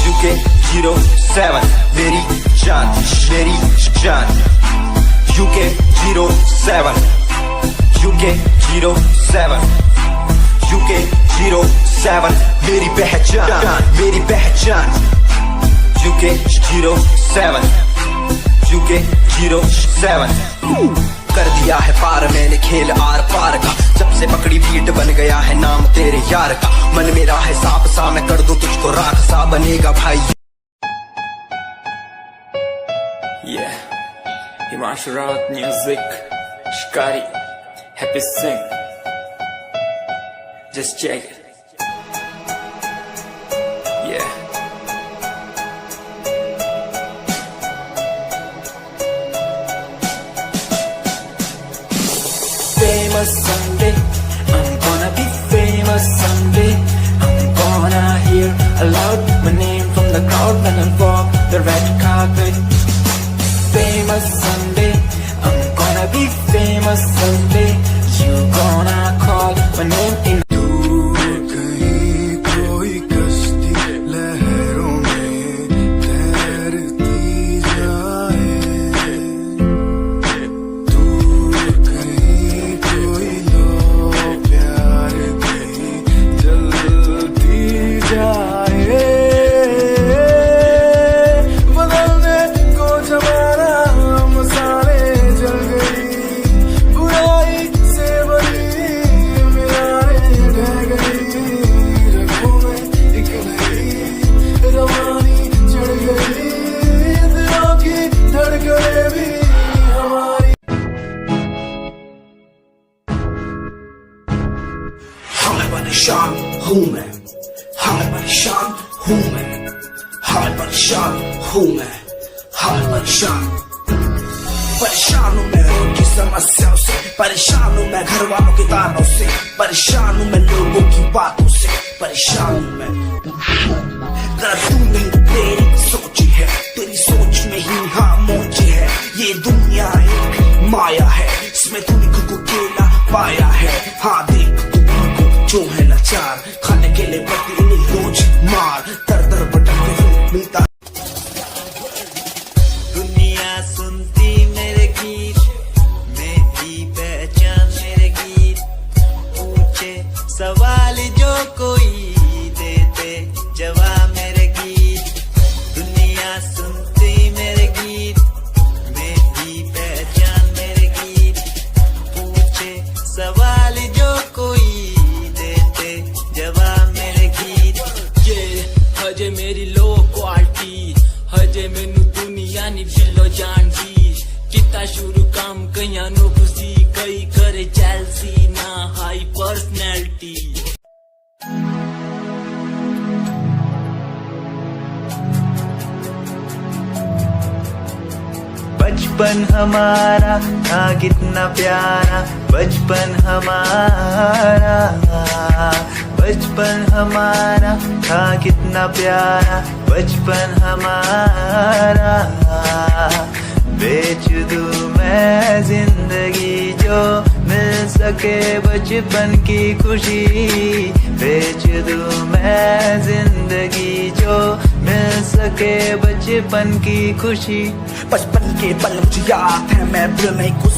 UK 07 मेरी जान UK 07 UK 07 UK 07 मेरी पहचान UK 07 UK 07 कर दिया है पार मैंने खेल आर पार का जब से पकड़ी बीट बन गया है नाम तेरे यार का मन मेरा है सांप सा मैं कर दूं तुझको राख सा बनेगा भाई Yeah, Himanshu Rawat music, Shikari, Happy Singh. Just check it. Yeah. Famous someday, I'm gonna be famous someday. I'm gonna hear aloud my name from the crowd when I walk the red carpet. Famous someday, I'm gonna be famous someday. You gonna call my name in. दूर परेशान हूँ मैं, हाल परेशान हूँ मैं, हाल परेशान हूँ मैं, हाल परेशान। परेशान हूँ मैं उनकी समस्याओं से, परेशान हूँ मैं घर वालों के तानों से, परेशान हूँ मैं लोगों की बातों से, परेशान हूँ मैं। जरा तू नहीं तेरी सोच है, तेरी सोच में ही हाँ मोच है। ये दुनिया एक माया है, इसमें तूने खुद को अकेला पाया है। हाँ देख तू को जो है लाचार, खाने के लिए पड़ती उन्हें रोज मार, दर दर भटकते हुए मिलता। दुनिया सुनती मेरे गीत, मेरी पहचान मेरे गीत, पूछे सवाल जो कोई देते जवाब मेरे गीत। दुनिया सुनती मेरे गीत, मेरी पहचान मेरे गीत, पूछे सवाल जो कोई देते जवाब मेरे गीत। ये हजे मेरी लो क्वालिटी, हजे मैनू दुनिया नी बिलो जानदी। किता शुरू काम कईयां नो खुशी, कई करे जेलसी ना हाई पर्सनैलिटी। बचपन हमारा था कितना प्यारा, बचपन हमारा, बचपन हमारा था कितना प्यारा, बचपन हमारा। बेच दूं मैं जिंदगी जो मिल सके बचपन की खुशी, बेच दूं मैं जिंदगी जो मिल सके बचपन की खुशी। बचपन के पल मुझे याद है, मैं भूल नहीं कुछ